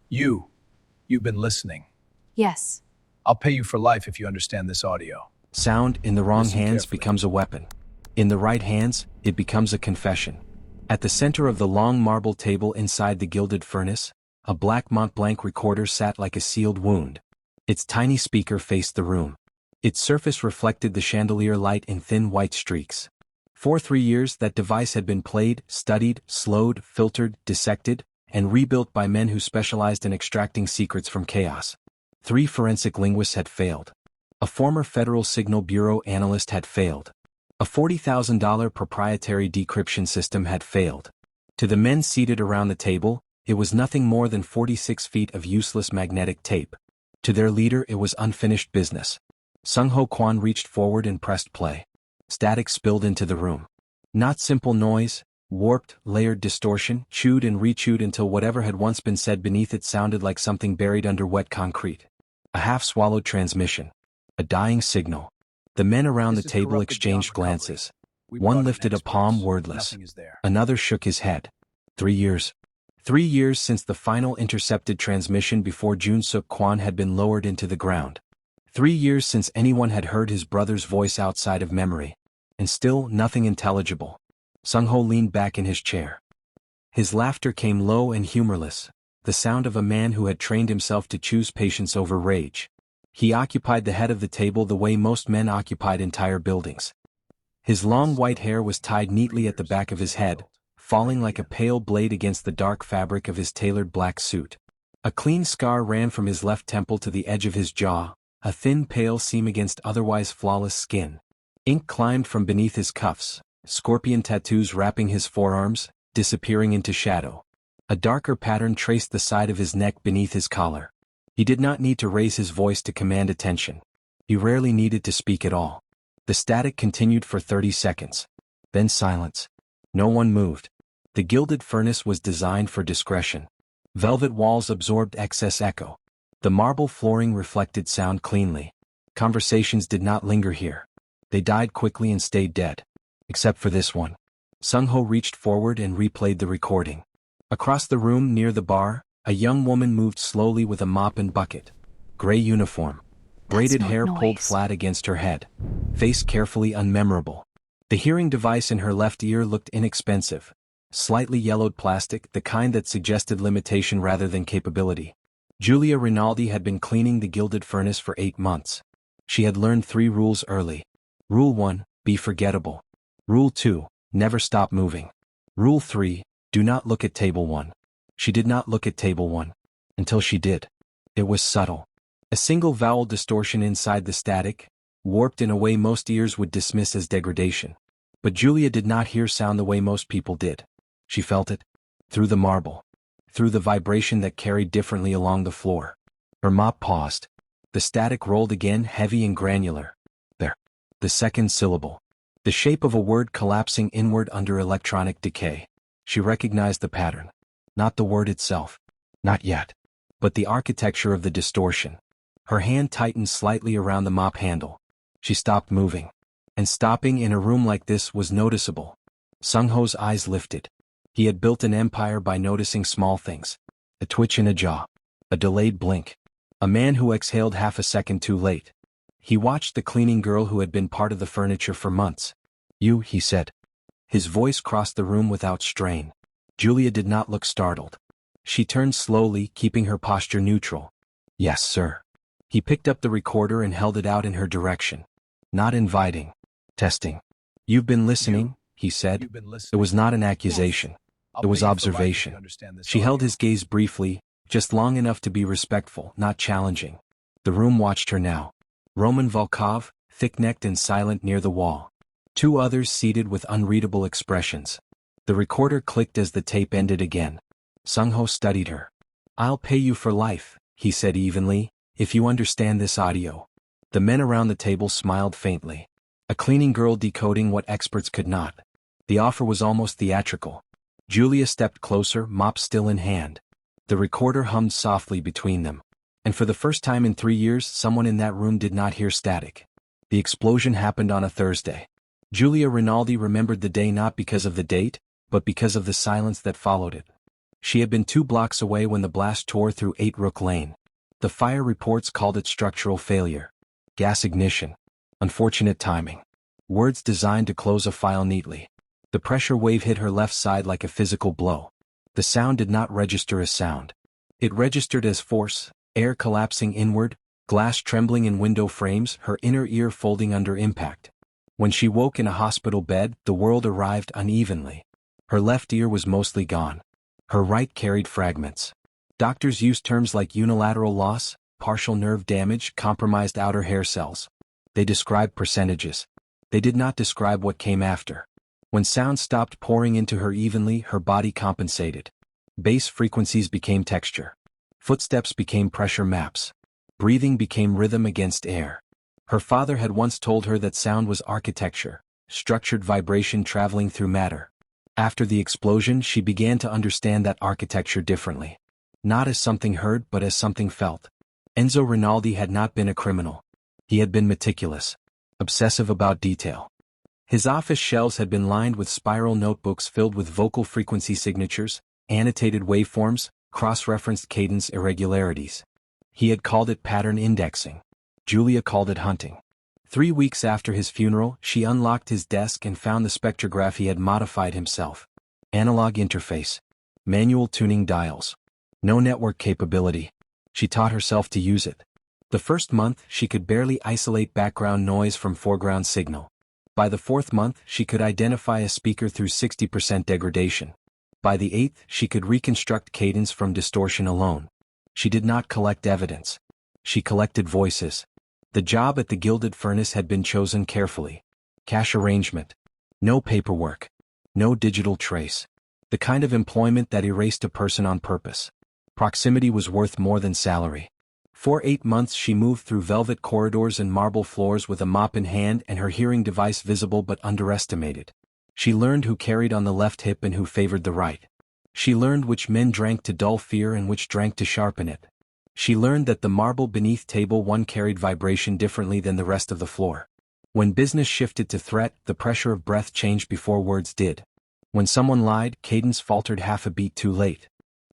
You, you've been listening. Yes. I'll pay you for life if you understand this audio. Sound in the wrong Listen hands carefully. becomes a weapon. In the right hands, it becomes a confession. At the center of the long marble table inside the gilded furnace, a black Mont Blanc recorder sat like a sealed wound. Its tiny speaker faced the room. Its surface reflected the chandelier light in thin white streaks. For 3 years that device had been played, studied, slowed, filtered, dissected, and rebuilt by men who specialized in extracting secrets from chaos. 3 forensic linguists had failed. A former Federal Signal Bureau analyst had failed. A $40,000 proprietary decryption system had failed. To the men seated around the table, it was nothing more than 46 feet of useless magnetic tape. To their leader it was unfinished business. Sung-Ho Kwon reached forward and pressed play. Static spilled into the room. Not simple noise, warped, layered distortion, chewed and rechewed until whatever had once been said beneath it sounded like something buried under wet concrete. A half-swallowed transmission. A dying signal. The men around the This is table corrupted exchanged beyond recovery. glances. We One brought in lifted a experts. palm wordless. Nothing is there. Another shook his head. 3 years. 3 years since the final intercepted transmission before Jun Suk Kwon had been lowered into the ground. 3 years since anyone had heard his brother's voice outside of memory. And still nothing intelligible. Sung-Ho leaned back in his chair. His laughter came low and humorless, the sound of a man who had trained himself to choose patience over rage. He occupied the head of the table the way most men occupied entire buildings. His long white hair was tied neatly at the back of his head, falling like a pale blade against the dark fabric of his tailored black suit. A clean scar ran from his left temple to the edge of his jaw, a thin pale seam against otherwise flawless skin. Ink climbed from beneath his cuffs, scorpion tattoos wrapping his forearms, disappearing into shadow. A darker pattern traced the side of his neck beneath his collar. He did not need to raise his voice to command attention. He rarely needed to speak at all. The static continued for 30 seconds. Then silence. No one moved. The gilded furnace was designed for discretion. Velvet walls absorbed excess echo. The marble flooring reflected sound cleanly. Conversations did not linger here. They died quickly and stayed dead. Except for this one. Sung-Ho reached forward and replayed the recording. Across the room near the bar, a young woman moved slowly with a mop and bucket. Gray uniform. Braided not hair noise. pulled flat against her head. Face carefully unmemorable. The hearing device in her left ear looked inexpensive. Slightly yellowed plastic, the kind that suggested limitation rather than capability. Julia Rinaldi had been cleaning the gilded furnace for 8 months. She had learned 3 rules early. Rule 1, be forgettable. Rule 2, never stop moving. Rule 3, do not look at table 1. She did not look at table 1. Until she did. It was subtle. A single vowel distortion inside the static, warped in a way most ears would dismiss as degradation. But Julia did not hear sound the way most people did. She felt it. Through the marble. Through the vibration that carried differently along the floor. Her mop paused. The static rolled again, heavy and granular. There. The second syllable. The shape of a word collapsing inward under electronic decay. She recognized the pattern. Not the word itself. Not yet. But the architecture of the distortion. Her hand tightened slightly around the mop handle. She stopped moving. And stopping in a room like this was noticeable. Sung-Ho's eyes lifted. He had built an empire by noticing small things. A twitch in a jaw. A delayed blink. A man who exhaled half a second too late. He watched the cleaning girl who had been part of the furniture for months. You, he said. His voice crossed the room without strain. Julia did not look startled. She turned slowly, keeping her posture neutral. Yes, sir. He picked up the recorder and held it out in her direction. Not inviting. Testing. You've been listening, he said. You've been It listening. was not an accusation. I'll It was pay you for life if you observation. understand this She held audio. his gaze briefly, just long enough to be respectful, not challenging. The room watched her now. Roman Volkov, thick-necked and silent near the wall. 2 others seated with unreadable expressions. The recorder clicked as the tape ended again. Sung-Ho studied her. I'll pay you for life, he said evenly, if you understand this audio. The men around the table smiled faintly. A cleaning girl decoding what experts could not. The offer was almost theatrical. Julia stepped closer, mop still in hand. The recorder hummed softly between them. And for the first time in 3 years, someone in that room did not hear static. The explosion happened on a Thursday. Julia Rinaldi remembered the day not because of the date, but because of the silence that followed it. She had been 2 blocks away when the blast tore through 8 Rook Lane. The fire reports called it structural failure. Gas ignition. Unfortunate timing. Words designed to close a file neatly. The pressure wave hit her left side like a physical blow. The sound did not register as sound. It registered as force, air collapsing inward, glass trembling in window frames, her inner ear folding under impact. When she woke in a hospital bed, the world arrived unevenly. Her left ear was mostly gone. Her right carried fragments. Doctors used terms like unilateral loss, partial nerve damage, compromised outer hair cells. They described percentages. They did not describe what came after. When sound stopped pouring into her evenly, her body compensated. Bass frequencies became texture. Footsteps became pressure maps. Breathing became rhythm against air. Her father had once told her that sound was architecture, structured vibration traveling through matter. After the explosion, she began to understand that architecture differently. Not as something heard, but as something felt. Enzo Rinaldi had not been a criminal. He had been meticulous, obsessive about detail. His office shelves had been lined with spiral notebooks filled with vocal frequency signatures, annotated waveforms, cross-referenced cadence irregularities. He had called it pattern indexing. Julia called it hunting. 3 weeks after his funeral, she unlocked his desk and found the spectrograph he had modified himself. Analog interface. Manual tuning dials. No network capability. She taught herself to use it. The first month, she could barely isolate background noise from foreground signal. By the 4th month, she could identify a speaker through 60% degradation. By the 8th, she could reconstruct cadence from distortion alone. She did not collect evidence. She collected voices. The job at the Gilded Furnace had been chosen carefully. Cash arrangement. No paperwork. No digital trace. The kind of employment that erased a person on purpose. Proximity was worth more than salary. For 8 months she moved through velvet corridors and marble floors with a mop in hand and her hearing device visible but underestimated. She learned who carried on the left hip and who favored the right. She learned which men drank to dull fear and which drank to sharpen it. She learned that the marble beneath table 1 carried vibration differently than the rest of the floor. When business shifted to threat, the pressure of breath changed before words did. When someone lied, cadence faltered half a beat too late.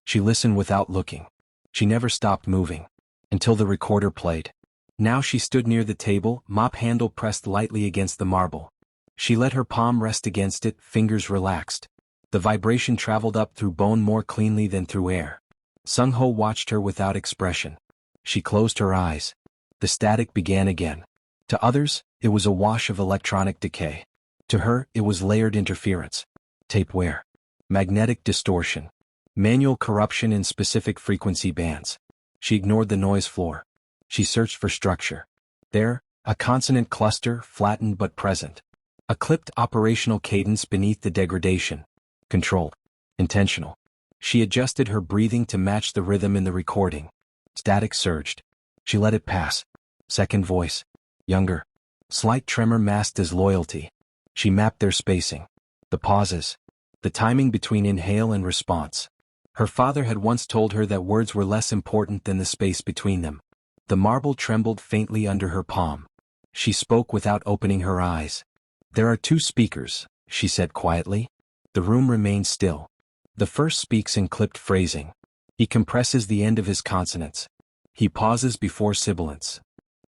She listened without looking. She never stopped moving. Until the recorder played. Now she stood near the table, mop handle pressed lightly against the marble. She let her palm rest against it, fingers relaxed. The vibration traveled up through bone more cleanly than through air. Sung-ho watched her without expression. She closed her eyes. The static began again. To others, it was a wash of electronic decay. To her, it was layered interference. Tape wear. Magnetic distortion. Manual corruption in specific frequency bands. She ignored the noise floor. She searched for structure. There, a consonant cluster, flattened but present. A clipped operational cadence beneath the degradation. Controlled. Intentional. She adjusted her breathing to match the rhythm in the recording. Static surged. She let it pass. Second voice. Younger. Slight tremor masked as loyalty. She mapped their spacing. The pauses. The timing between inhale and response. Her father had once told her that words were less important than the space between them. The marble trembled faintly under her palm. She spoke without opening her eyes. There are 2 speakers, she said quietly. The room remained still. The first speaks in clipped phrasing. He compresses the end of his consonants. He pauses before sibilants.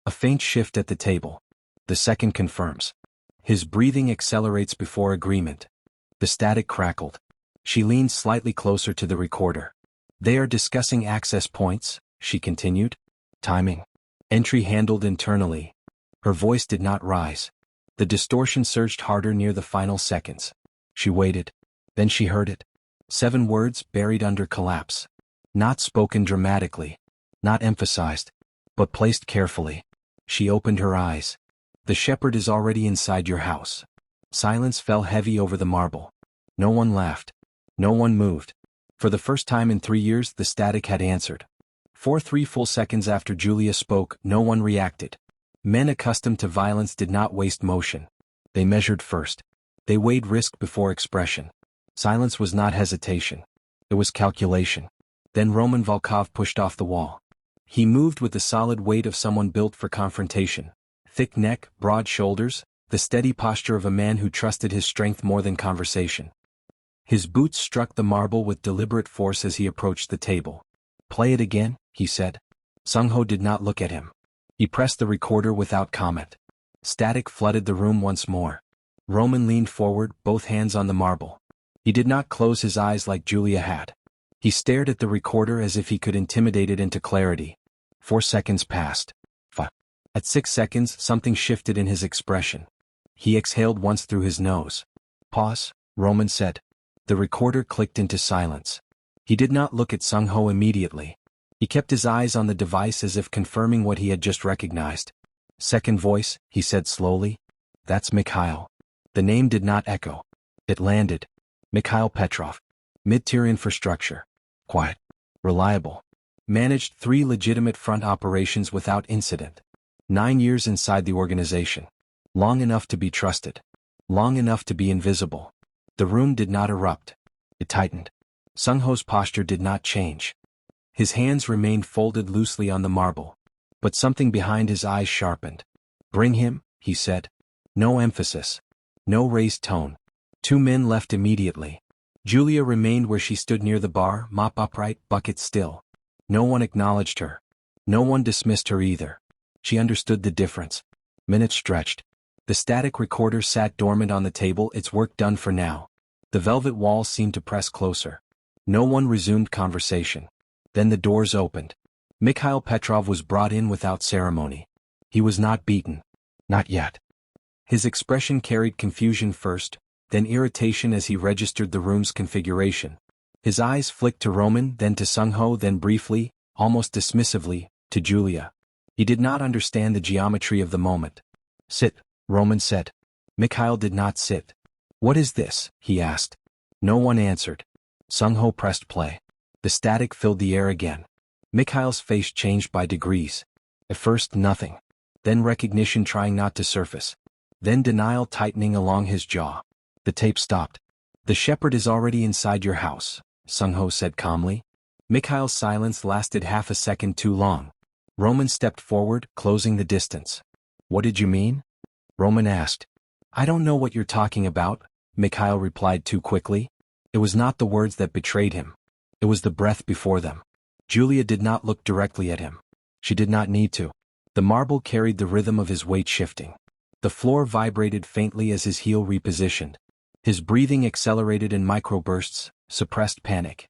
A faint shift at the table. The second confirms. His breathing accelerates before agreement. The static crackled. She leaned slightly closer to the recorder. They are discussing access points, she continued. Timing. Entry handled internally. Her voice did not rise. The distortion surged harder near the final seconds. She waited. Then she heard it. 7 words buried under collapse. Not spoken dramatically. Not emphasized. But placed carefully. She opened her eyes. The shepherd is already inside your house. Silence fell heavy over the marble. No one laughed. No one moved. For the first time in 3 years, the static had answered. For 3 full seconds after Julia spoke, no one reacted. Men accustomed to violence did not waste motion. They measured first. They weighed risk before expression. Silence was not hesitation. It was calculation. Then Roman Volkov pushed off the wall. He moved with the solid weight of someone built for confrontation. Thick neck, broad shoulders, the steady posture of a man who trusted his strength more than conversation. His boots struck the marble with deliberate force as he approached the table. "Play it again," he said. Sung-ho did not look at him. He pressed the recorder without comment. Static flooded the room once more. Roman leaned forward, both hands on the marble. He did not close his eyes like Julia had. He stared at the recorder as if he could intimidate it into clarity. 4 seconds passed. 5. At 6 seconds, something shifted in his expression. He exhaled once through his nose. "Pause," Roman said. The recorder clicked into silence. He did not look at Sung-ho immediately. He kept his eyes on the device as if confirming what he had just recognized. "Second voice," he said slowly. "That's Mikhail." The name did not echo. It landed. Mikhail Petrov. Mid-tier infrastructure. Quiet. Reliable. Managed 3 legitimate front operations without incident. 9 years inside the organization. Long enough to be trusted. Long enough to be invisible. The room did not erupt. It tightened. Sung-ho's posture did not change. His hands remained folded loosely on the marble. But something behind his eyes sharpened. "Bring him," he said. No emphasis. No raised tone. 2 men left immediately. Julia remained where she stood near the bar, mop upright, bucket still. No one acknowledged her. No one dismissed her either. She understood the difference. Minutes stretched. The static recorder sat dormant on the table, its work done for now. The velvet walls seemed to press closer. No one resumed conversation. Then the doors opened. Mikhail Petrov was brought in without ceremony. He was not beaten. Not yet. His expression carried confusion first, then irritation as he registered the room's configuration. His eyes flicked to Roman, then to Sung-ho, then briefly, almost dismissively, to Julia. He did not understand the geometry of the moment. "Sit," Roman said. Mikhail did not sit. "What is this?" he asked. No one answered. Sung-ho pressed play. The static filled the air again. Mikhail's face changed by degrees. At first nothing. Then recognition trying not to surface. Then denial tightening along his jaw. The tape stopped. "The shepherd is already inside your house," Sung-ho said calmly. Mikhail's silence lasted half a second too long. Roman stepped forward, closing the distance. "What did you mean?" Roman asked. "I don't know what you're talking about," Mikhail replied too quickly. It was not the words that betrayed him. It was the breath before them. Julia did not look directly at him. She did not need to. The marble carried the rhythm of his weight shifting. The floor vibrated faintly as his heel repositioned. His breathing accelerated in microbursts, suppressed panic.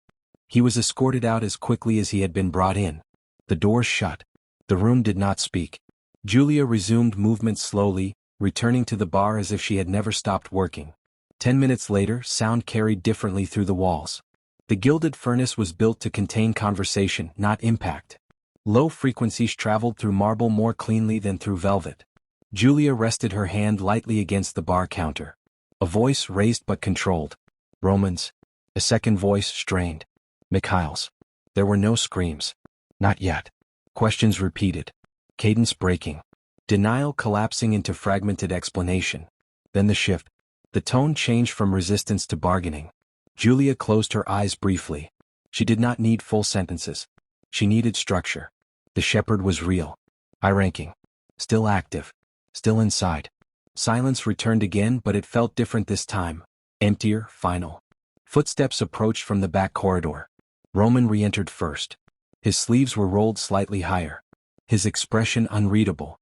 He was escorted out as quickly as he had been brought in. The doors shut. The room did not speak. Julia resumed movement slowly, returning to the bar as if she had never stopped working. 10 minutes later, sound carried differently through the walls. The gilded furnace was built to contain conversation, not impact. Low frequencies traveled through marble more cleanly than through velvet. Julia rested her hand lightly against the bar counter. A voice raised but controlled. Roman's. A second voice strained. Mikhail's. There were no screams. Not yet. Questions repeated. Cadence breaking. Denial collapsing into fragmented explanation. Then the shift. The tone changed from resistance to bargaining. Julia closed her eyes briefly. She did not need full sentences. She needed structure. The shepherd was real. High-ranking. Still active. Still inside. Silence returned again, but it felt different this time. Emptier, final. Footsteps approached from the back corridor. Roman re-entered first. His sleeves were rolled slightly higher. His expression unreadable.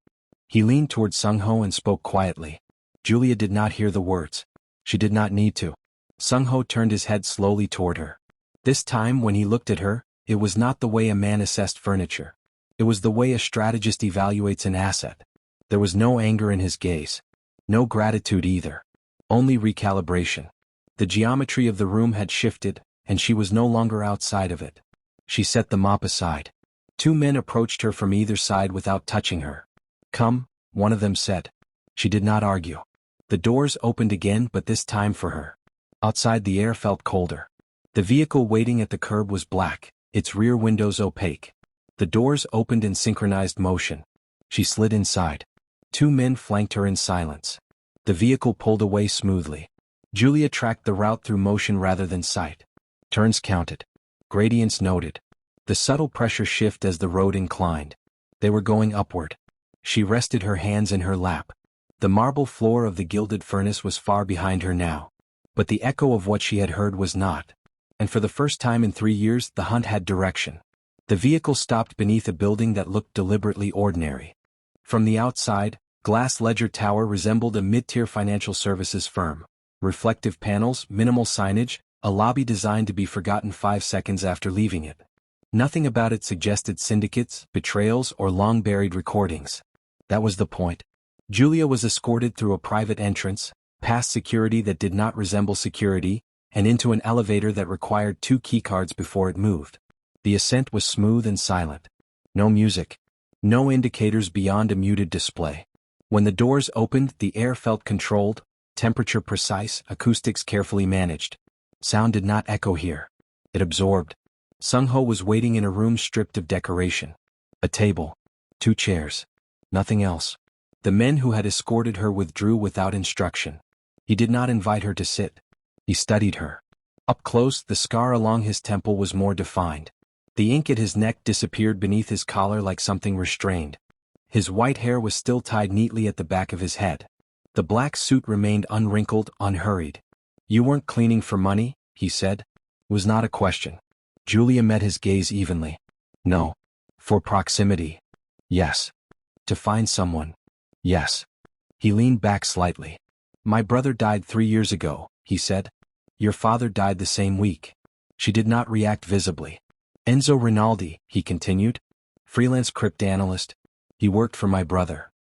He leaned toward Sung-ho and spoke quietly. Julia did not hear the words. She did not need to. Sung-ho turned his head slowly toward her. This time when he looked at her, it was not the way a man assessed furniture. It was the way a strategist evaluates an asset. There was no anger in his gaze. No gratitude either. Only recalibration. The geometry of the room had shifted, and she was no longer outside of it. She set the mop aside. 2 men approached her from either side without touching her. "Come," one of them said. She did not argue. The doors opened again, but this time for her. Outside the air felt colder. The vehicle waiting at the curb was black, its rear windows opaque. The doors opened in synchronized motion. She slid inside. 2 men flanked her in silence. The vehicle pulled away smoothly. Julia tracked the route through motion rather than sight. Turns counted. Gradients noted. The subtle pressure shift as the road inclined. They were going upward. She rested her hands in her lap. The marble floor of the gilded furnace was far behind her now. But the echo of what she had heard was not. And for the first time in 3 years, the hunt had direction. The vehicle stopped beneath a building that looked deliberately ordinary. From the outside, Glass Ledger Tower resembled a mid-tier financial services firm. Reflective panels, minimal signage, a lobby designed to be forgotten 5 seconds after leaving it. Nothing about it suggested syndicates, betrayals, or long-buried recordings. That was the point. Julia was escorted through a private entrance, past security that did not resemble security, and into an elevator that required 2 keycards before it moved. The ascent was smooth and silent. No music. No indicators beyond a muted display. When the doors opened, the air felt controlled, temperature precise, acoustics carefully managed. Sound did not echo here. It absorbed. Sung-ho was waiting in a room stripped of decoration. A table. 2 chairs. Nothing else. The men who had escorted her withdrew without instruction. He did not invite her to sit. He studied her. Up close, the scar along his temple was more defined. The ink at his neck disappeared beneath his collar like something restrained. His white hair was still tied neatly at the back of his head. The black suit remained unwrinkled, unhurried. "You weren't cleaning for money?" he said. It was not a question. Julia met his gaze evenly. "No." "For proximity?" "Yes." "To find someone?" "Yes." He leaned back slightly. "My brother died 3 years ago," he said. "Your father died the same week." She did not react visibly. "Enzo Rinaldi," he continued. "Freelance cryptanalyst. He worked for my brother."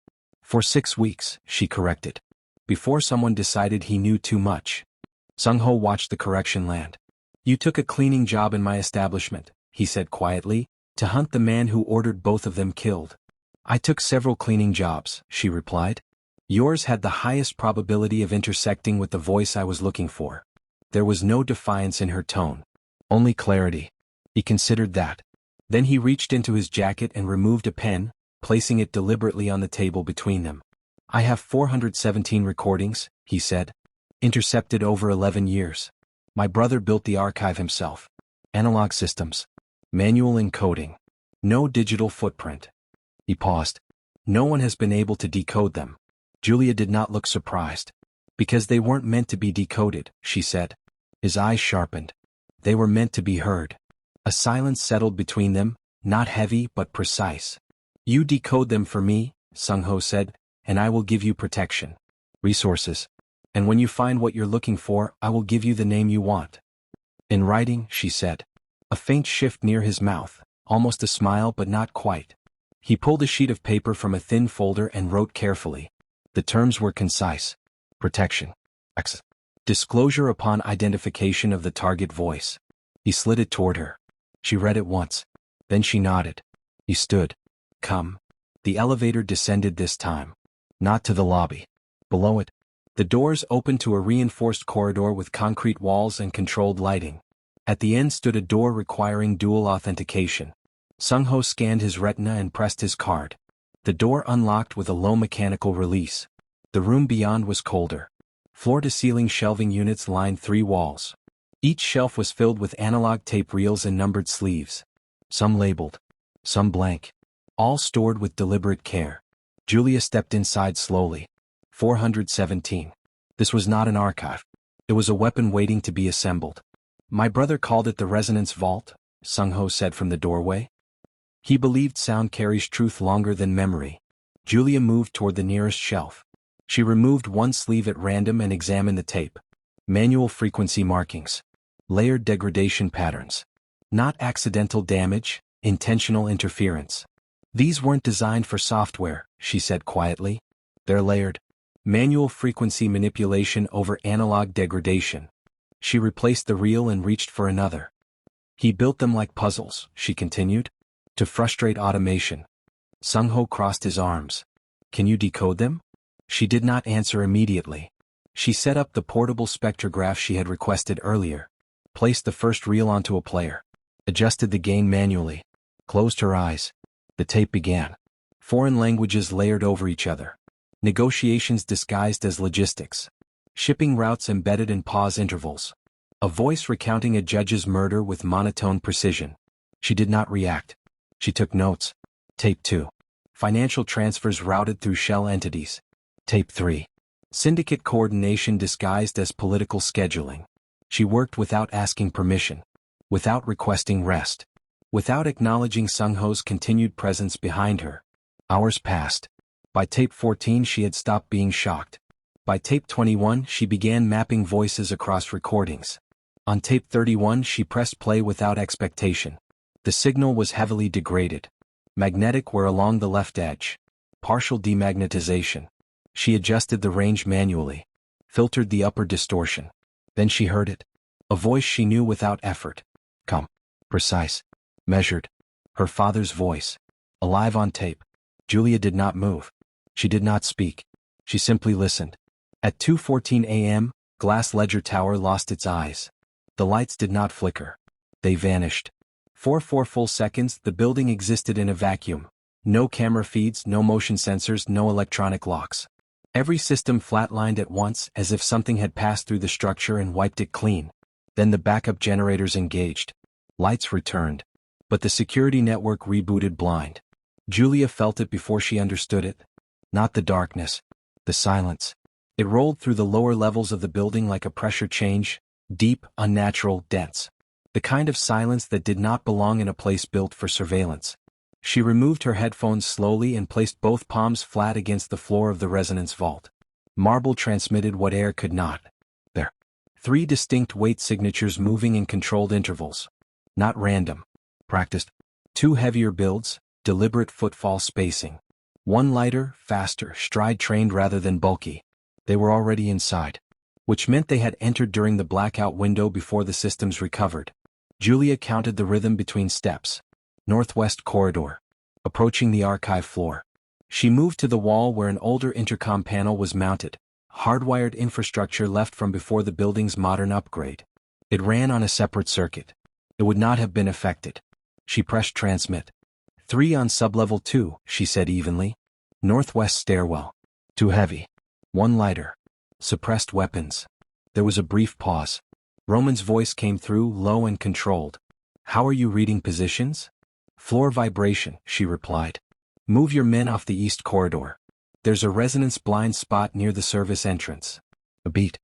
"For 6 weeks," she corrected. Before someone decided he knew too much. Sung-ho watched the correction land. "You took a cleaning job in my establishment," he said quietly, "to hunt the man who ordered both of them killed." "I took several cleaning jobs," she replied. "Yours had the highest probability of intersecting with the voice I was looking for." There was no defiance in her tone. Only clarity. He considered that. Then he reached into his jacket and removed a pen, placing it deliberately on the table between them. "I have 417 recordings," he said. "Intercepted over 11 years. My brother built the archive himself. Analog systems. Manual encoding. No digital footprint." He paused. "No one has been able to decode them." Julia did not look surprised. "Because they weren't meant to be decoded," she said. His eyes sharpened. "They were meant to be heard." A silence settled between them, not heavy but precise. "You decode them for me," Sung-ho said, "and I will give you protection. Resources. And when you find what you're looking for, I will give you the name you want." "In writing," she said. A faint shift near his mouth, almost a smile but not quite. He pulled a sheet of paper from a thin folder and wrote carefully. The terms were concise. Protection. X. Disclosure upon identification of the target voice. He slid it toward her. She read it once. Then she nodded. He stood. "Come." The elevator descended this time. Not to the lobby. Below it, the doors opened to a reinforced corridor with concrete walls and controlled lighting. At the end stood a door requiring dual authentication. Sung-ho scanned his retina and pressed his card. The door unlocked with a low mechanical release. The room beyond was colder. Floor-to-ceiling shelving units lined 3 walls. Each shelf was filled with analog tape reels and numbered sleeves. Some labeled. Some blank. All stored with deliberate care. Julia stepped inside slowly. 417. This was not an archive. It was a weapon waiting to be assembled. "My brother called it the resonance vault," Sung-ho said from the doorway. He believed sound carries truth longer than memory. Julia moved toward the nearest shelf. She removed one sleeve at random and examined the tape. Manual frequency markings. Layered degradation patterns. Not accidental damage, intentional interference. "These weren't designed for software," she said quietly. "They're layered. Manual frequency manipulation over analog degradation." She replaced the reel and reached for another. "He built them like puzzles," she continued, "to frustrate automation." Sung-ho crossed his arms. "Can you decode them?" She did not answer immediately. She set up the portable spectrograph she had requested earlier. Placed the first reel onto a player. Adjusted the gain manually. Closed her eyes. The tape began. Foreign languages layered over each other. Negotiations disguised as logistics. Shipping routes embedded in pause intervals. A voice recounting a judge's murder with monotone precision. She did not react. She took notes. Tape 2. Financial transfers routed through shell entities. Tape 3. Syndicate coordination disguised as political scheduling. She worked without asking permission, without requesting rest, without acknowledging Sung-ho's continued presence behind her. Hours passed. By tape 14 she had stopped being shocked. By tape 21 she began mapping voices across recordings. On tape 31 she pressed play without expectation. The signal was heavily degraded. Magnetic where along the left edge. Partial demagnetization. She adjusted the range manually. Filtered the upper distortion. Then she heard it. A voice she knew without effort. Calm. Precise. Measured. Her father's voice. Alive on tape. Julia did not move. She did not speak. She simply listened. At 2:14 a.m., Glass Ledger Tower lost its eyes. The lights did not flicker. They vanished. For 4 full seconds the building existed in a vacuum. No camera feeds, no motion sensors, no electronic locks. Every system flatlined at once as if something had passed through the structure and wiped it clean. Then the backup generators engaged. Lights returned. But the security network rebooted blind. Julia felt it before she understood it. Not the darkness. The silence. It rolled through the lower levels of the building like a pressure change, deep, unnatural, dense. The kind of silence that did not belong in a place built for surveillance. She removed her headphones slowly and placed both palms flat against the floor of the resonance vault. Marble transmitted what air could not. There. 3 distinct weight signatures moving in controlled intervals. Not random. Practiced. 2 heavier builds, deliberate footfall spacing. 1 lighter, faster, stride-trained rather than bulky. They were already inside. Which meant they had entered during the blackout window before the systems recovered. Julia counted the rhythm between steps. Northwest corridor. Approaching the archive floor. She moved to the wall where an older intercom panel was mounted. Hardwired infrastructure left from before the building's modern upgrade. It ran on a separate circuit. It would not have been affected. She pressed transmit. 3 on sublevel 2, she said evenly. Northwest stairwell. 2 heavy. 1 lighter. Suppressed weapons. There was a brief pause. Roman's voice came through, low and controlled. How are you reading positions? Floor vibration, she replied. Move your men off the east corridor. There's a resonance blind spot near the service entrance. A beat.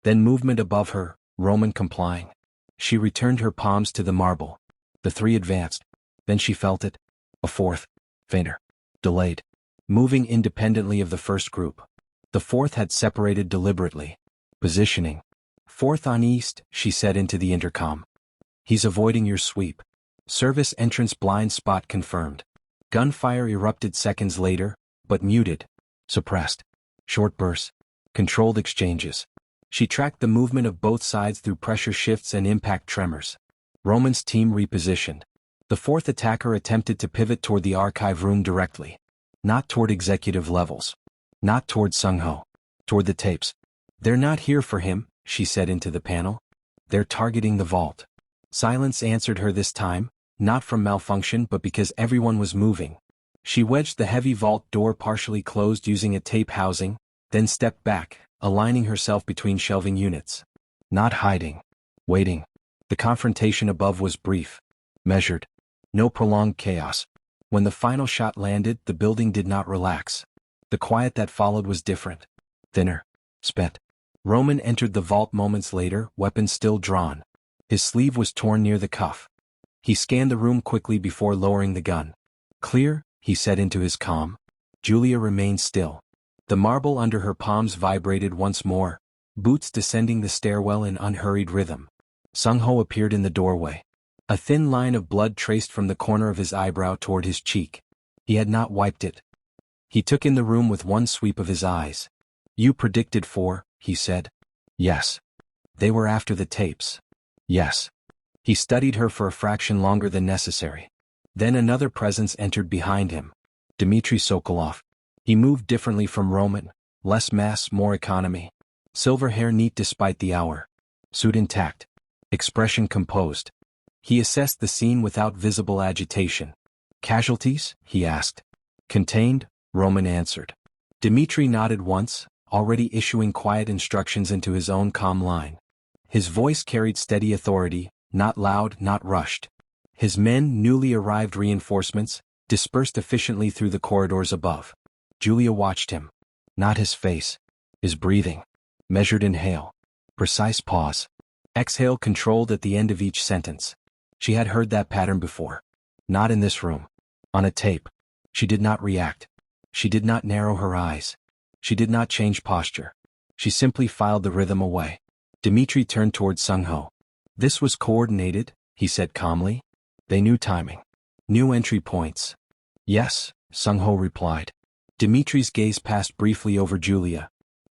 Then movement above her, Roman complying. She returned her palms to the marble. The 3 advanced. Then she felt it. A 4th. Fainter. Delayed. Moving independently of the first group. The 4th had separated deliberately. Positioning. 4th on east, she said into the intercom. He's avoiding your sweep. Service entrance blind spot confirmed. Gunfire erupted seconds later, but muted. Suppressed. Short bursts. Controlled exchanges. She tracked the movement of both sides through pressure shifts and impact tremors. Roman's team repositioned. The 4th attacker attempted to pivot toward the archive room directly. Not toward executive levels. Not toward Sung-ho. Toward the tapes. They're not here for him, she said into the panel. They're targeting the vault. Silence answered her this time, not from malfunction but because everyone was moving. She wedged the heavy vault door partially closed using a tape housing, then stepped back, aligning herself between shelving units. Not hiding. Waiting. The confrontation above was brief. Measured. No prolonged chaos. When the final shot landed, the building did not relax. The quiet that followed was different. Thinner. Spent. Roman entered the vault moments later, weapon still drawn. His sleeve was torn near the cuff. He scanned the room quickly before lowering the gun. Clear, he said into his comm. Julia remained still. The marble under her palms vibrated once more, boots descending the stairwell in unhurried rhythm. Sung-ho appeared in the doorway. A thin line of blood traced from the corner of his eyebrow toward his cheek. He had not wiped it. He took in the room with one sweep of his eyes. You predicted 4, he said. Yes. They were after the tapes. Yes. He studied her for a fraction longer than necessary. Then another presence entered behind him. Dmitry Sokolov. He moved differently from Roman, less mass, more economy. Silver hair neat despite the hour. Suit intact. Expression composed. He assessed the scene without visible agitation. Casualties? He asked. Contained, Roman answered. Dmitry nodded once, already issuing quiet instructions into his own calm line. His voice carried steady authority, not loud, not rushed. His men, newly arrived reinforcements, dispersed efficiently through the corridors above. Julia watched him. Not his face. His breathing. Measured inhale. Precise pause. Exhale controlled at the end of each sentence. She had heard that pattern before. Not in this room. On a tape. She did not react. She did not narrow her eyes. She did not change posture. She simply filed the rhythm away. Dimitri turned toward Sung-ho. This was coordinated, he said calmly. They knew timing. New entry points. Yes, Sung-ho replied. Dimitri's gaze passed briefly over Julia.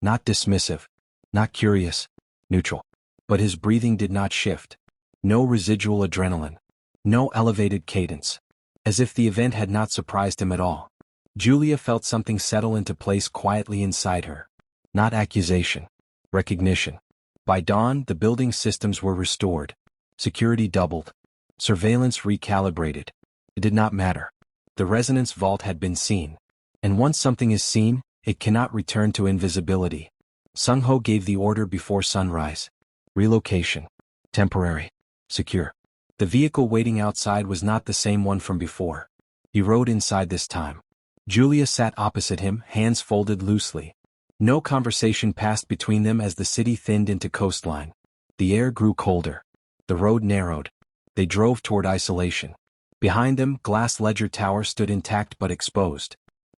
Not dismissive. Not curious. Neutral. But his breathing did not shift. No residual adrenaline. No elevated cadence. As if the event had not surprised him at all. Julia felt something settle into place quietly inside her. Not accusation. Recognition. By dawn, the building's systems were restored. Security doubled. Surveillance recalibrated. It did not matter. The resonance vault had been seen. And once something is seen, it cannot return to invisibility. Sung-ho gave the order before sunrise. Relocation. Temporary. Secure. The vehicle waiting outside was not the same one from before. He rode inside this time. Julia sat opposite him, hands folded loosely. No conversation passed between them as the city thinned into coastline. The air grew colder. The road narrowed. They drove toward isolation. Behind them, Glass Ledger Tower stood intact but exposed.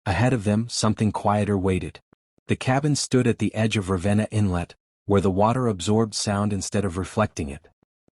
Ahead of them, something quieter waited. The cabin stood at the edge of Ravenna Inlet, where the water absorbed sound instead of reflecting it.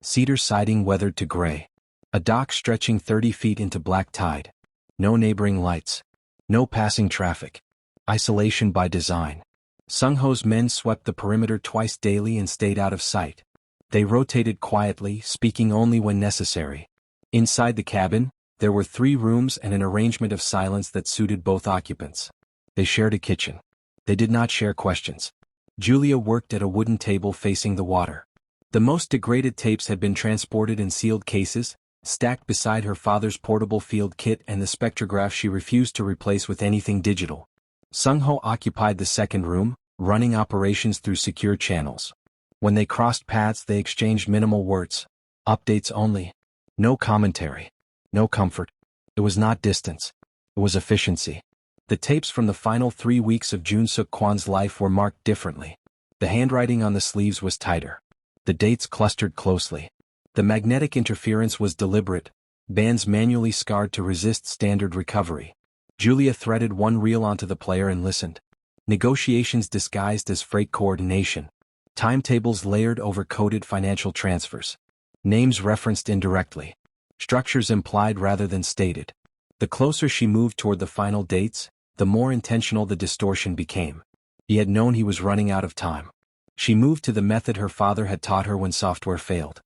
Cedar siding weathered to gray. A dock stretching 30 feet into black tide. No neighboring lights. No passing traffic. Isolation by design. Sung-ho's men swept the perimeter twice daily and stayed out of sight. They rotated quietly, speaking only when necessary. Inside the cabin, there were 3 rooms and an arrangement of silence that suited both occupants. They shared a kitchen. They did not share questions. Julia worked at a wooden table facing the water. The most degraded tapes had been transported in sealed cases, stacked beside her father's portable field kit and the spectrograph she refused to replace with anything digital. Sung-ho occupied the second room, running operations through secure channels. When they crossed paths they exchanged minimal words. Updates only. No commentary. No comfort. It was not distance. It was efficiency. The tapes from the final 3 weeks of Jun Suk Kwan's life were marked differently. The handwriting on the sleeves was tighter. The dates clustered closely. The magnetic interference was deliberate, bands manually scarred to resist standard recovery. Julia threaded one reel onto the player and listened. Negotiations disguised as freight coordination. Timetables layered over coded financial transfers. Names referenced indirectly. Structures implied rather than stated. The closer she moved toward the final dates, the more intentional the distortion became. He had known he was running out of time. She moved to the method her father had taught her when software failed.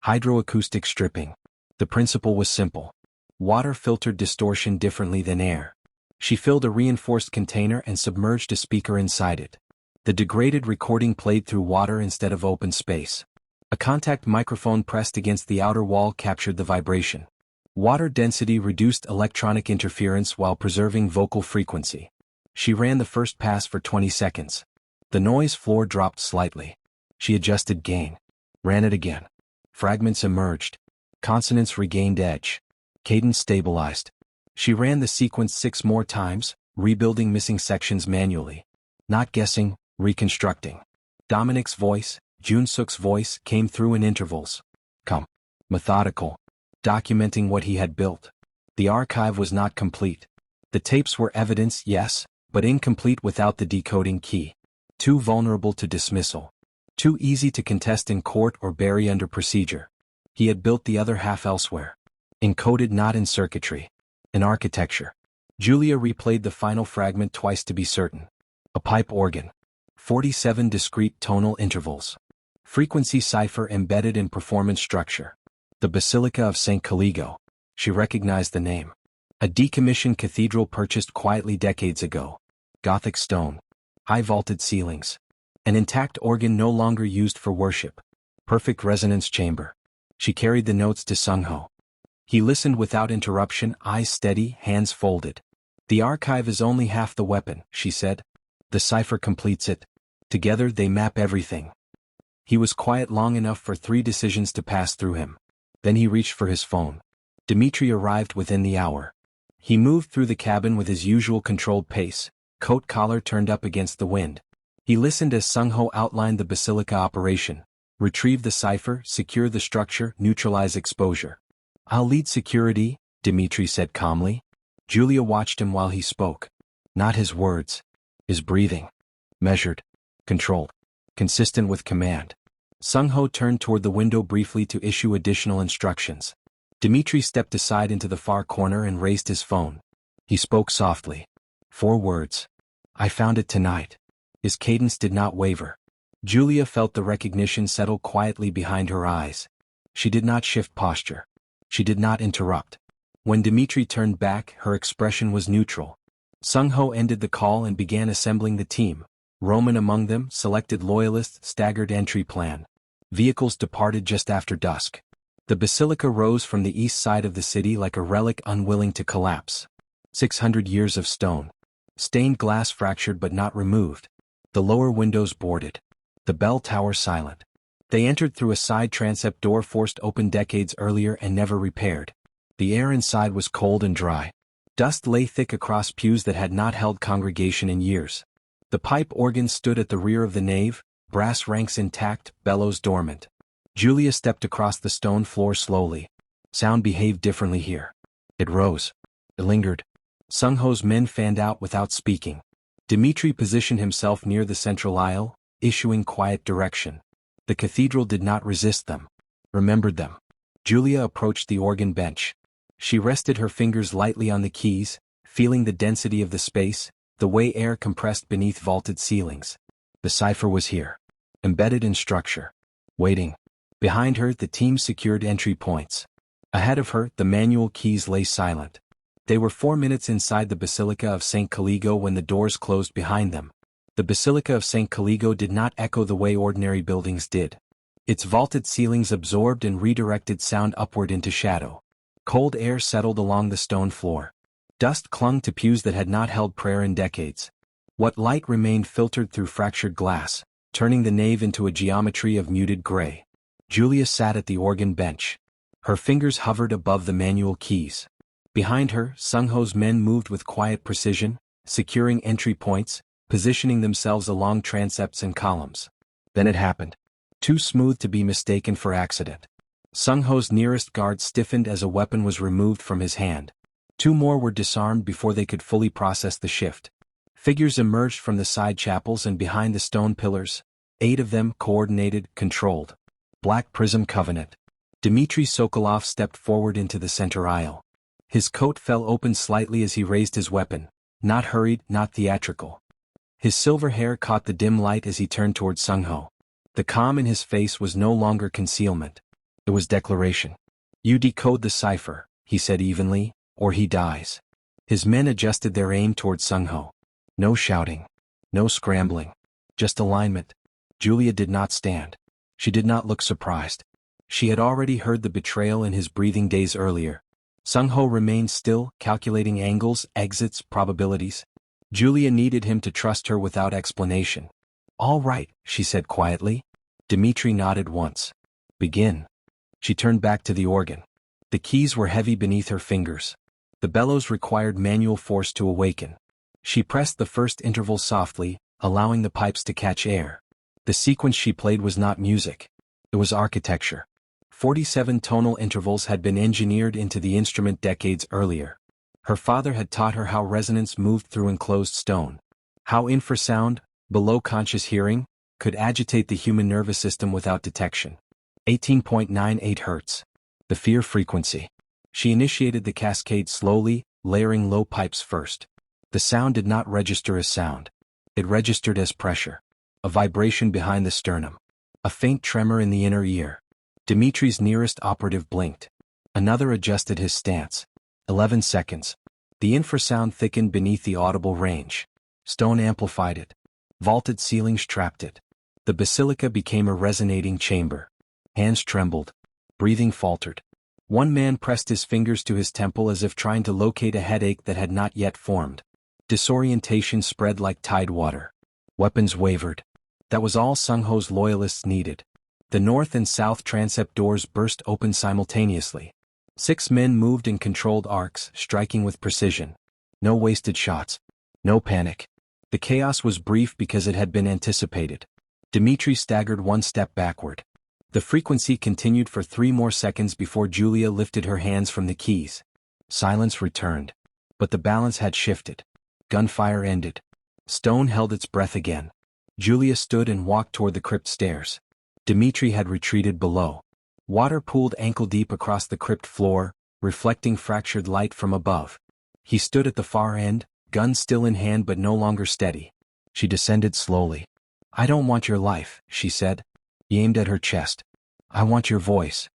Hydroacoustic stripping. The principle was simple. Water filtered distortion differently than air. She filled a reinforced container and submerged a speaker inside it. The degraded recording played through water instead of open space. A contact microphone pressed against the outer wall captured the vibration. Water density reduced electronic interference while preserving vocal frequency. She ran the first pass for 20 seconds. The noise floor dropped slightly. She adjusted gain. Ran it again. Fragments emerged. Consonants regained edge. Cadence stabilized. She ran the sequence 6 more times, rebuilding missing sections manually. Not guessing, reconstructing. Dominic's voice, Jun Suk's voice, came through in intervals. Calm. Methodical. Documenting what he had built. The archive was not complete. The tapes were evidence, yes, but incomplete without the decoding key. Too vulnerable to dismissal. Too easy to contest in court or bury under procedure. He had built the other half elsewhere. Encoded not in circuitry. In architecture. Julia replayed the final fragment twice to be certain. A pipe organ. 47 discrete tonal intervals. Frequency cipher embedded in performance structure. The Basilica of St. Caligo. She recognized the name. A decommissioned cathedral purchased quietly decades ago. Gothic stone. High vaulted ceilings. An intact organ no longer used for worship. Perfect resonance chamber. She carried the notes to Sung-ho. He listened without interruption, eyes steady, hands folded. The archive is only half the weapon, she said. The cipher completes it. Together they map everything. He was quiet long enough for 3 decisions to pass through him. Then he reached for his phone. Dimitri arrived within the hour. He moved through the cabin with his usual controlled pace, coat collar turned up against the wind. He listened as Sung-ho outlined the Basilica operation. Retrieve the cipher, secure the structure, neutralize exposure. I'll lead security, Dmitri said calmly. Julia watched him while he spoke. Not his words. His breathing. Measured. Controlled. Consistent with command. Sung-ho turned toward the window briefly to issue additional instructions. Dmitri stepped aside into the far corner and raised his phone. He spoke softly. 4 words. I found it tonight. His cadence did not waver. Julia felt the recognition settle quietly behind her eyes. She did not shift posture. She did not interrupt. When Dmitri turned back, her expression was neutral. Sung-ho ended the call and began assembling the team. Roman among them, selected loyalists, staggered entry plan. Vehicles departed just after dusk. The basilica rose from the east side of the city like a relic unwilling to collapse. 600 years of stone. Stained glass fractured but not removed. The lower windows boarded. The bell tower silent. They entered through a side transept door forced open decades earlier and never repaired. The air inside was cold and dry. Dust lay thick across pews that had not held congregation in years. The pipe organ stood at the rear of the nave, brass ranks intact, bellows dormant. Julia stepped across the stone floor slowly. Sound behaved differently here. It rose. It lingered. Sung-ho's men fanned out without speaking. Dmitri positioned himself near the central aisle, issuing quiet direction. The cathedral did not resist them. Remembered them. Julia approached the organ bench. She rested her fingers lightly on the keys, feeling the density of the space, the way air compressed beneath vaulted ceilings. The cipher was here. Embedded in structure. Waiting. Behind her, the team secured entry points. Ahead of her, the manual keys lay silent. They were 4 minutes inside the Basilica of St. Caligo when the doors closed behind them. The Basilica of St. Caligo did not echo the way ordinary buildings did. Its vaulted ceilings absorbed and redirected sound upward into shadow. Cold air settled along the stone floor. Dust clung to pews that had not held prayer in decades. What light remained filtered through fractured glass, turning the nave into a geometry of muted gray. Julia sat at the organ bench. Her fingers hovered above the manual keys. Behind her, Sung-ho's men moved with quiet precision, securing entry points, positioning themselves along transepts and columns. Then it happened. Too smooth to be mistaken for accident. Sung-ho's nearest guard stiffened as a weapon was removed from his hand. 2 more were disarmed before they could fully process the shift. Figures emerged from the side chapels and behind the stone pillars. 8 of them, coordinated, controlled. Black Prism Covenant. Dmitri Sokolov stepped forward into the center aisle. His coat fell open slightly as he raised his weapon, not hurried, not theatrical. His silver hair caught the dim light as he turned toward Sung-ho. The calm in his face was no longer concealment. It was declaration. You decode the cipher, he said evenly, or he dies. His men adjusted their aim toward Sung-ho. No shouting. No scrambling. Just alignment. Julia did not stand. She did not look surprised. She had already heard the betrayal in his breathing days earlier. Sung-ho remained still, calculating angles, exits, probabilities. Julia needed him to trust her without explanation. All right, she said quietly. Dmitri nodded once. Begin. She turned back to the organ. The keys were heavy beneath her fingers. The bellows required manual force to awaken. She pressed the first interval softly, allowing the pipes to catch air. The sequence she played was not music. It was architecture. 47 tonal intervals had been engineered into the instrument decades earlier. Her father had taught her how resonance moved through enclosed stone. How infrasound, below conscious hearing, could agitate the human nervous system without detection. 18.98 Hz. The fear frequency. She initiated the cascade slowly, layering low pipes first. The sound did not register as sound. It registered as pressure. A vibration behind the sternum. A faint tremor in the inner ear. Dmitri's nearest operative blinked. Another adjusted his stance. 11 seconds. The infrasound thickened beneath the audible range. Stone amplified it. Vaulted ceilings trapped it. The basilica became a resonating chamber. Hands trembled. Breathing faltered. One man pressed his fingers to his temple as if trying to locate a headache that had not yet formed. Disorientation spread like tide water. Weapons wavered. That was all Sung-ho's loyalists needed. The north and south transept doors burst open simultaneously. 6 men moved in controlled arcs, striking with precision. No wasted shots. No panic. The chaos was brief because it had been anticipated. Dmitri staggered one step backward. The frequency continued for 3 more seconds before Julia lifted her hands from the keys. Silence returned. But the balance had shifted. Gunfire ended. Stone held its breath again. Julia stood and walked toward the crypt stairs. Dmitri had retreated below. Water pooled ankle-deep across the crypt floor, reflecting fractured light from above. He stood at the far end, gun still in hand but no longer steady. She descended slowly. "I don't want your life," she said. He aimed at her chest. "I want your voice."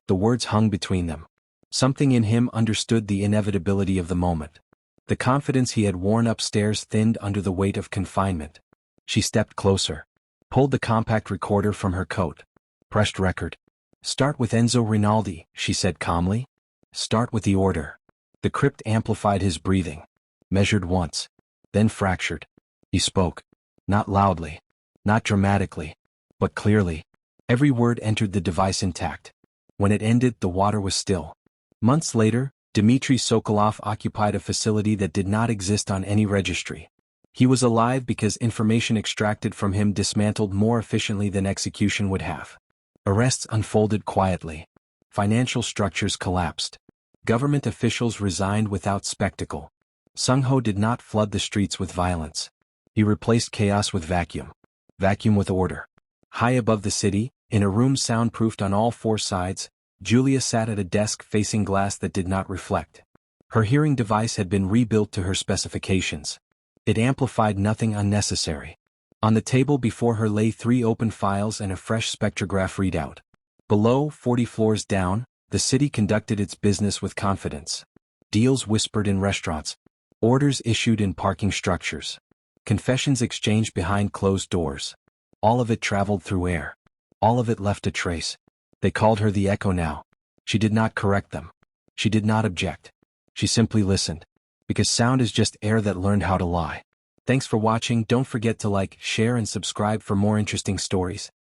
The words hung between them. Something in him understood the inevitability of the moment. The confidence he had worn upstairs thinned under the weight of confinement. She stepped closer. Pulled the compact recorder from her coat. Pressed record. "Start with Enzo Rinaldi," she said calmly. "Start with the order." The crypt amplified his breathing. Measured once. Then fractured. He spoke. Not loudly. Not dramatically. But clearly. Every word entered the device intact. When it ended, the water was still. Months later, Dmitry Sokolov occupied a facility that did not exist on any registry. He was alive because information extracted from him dismantled more efficiently than execution would have. Arrests unfolded quietly. Financial structures collapsed. Government officials resigned without spectacle. Sung-ho did not flood the streets with violence. He replaced chaos with vacuum. Vacuum with order. High above the city, in a room soundproofed on all 4 sides, Julia sat at a desk facing glass that did not reflect. Her hearing device had been rebuilt to her specifications. It amplified nothing unnecessary. On the table before her lay 3 open files and a fresh spectrograph readout. Below, 40 floors down, the city conducted its business with confidence. Deals whispered in restaurants. Orders issued in parking structures. Confessions exchanged behind closed doors. All of it traveled through air. All of it left a trace. They called her the Echo now. She did not correct them. She did not object. She simply listened. Because sound is just air that learned how to lie. Thanks for watching. Don't forget to like, share and subscribe for more interesting stories.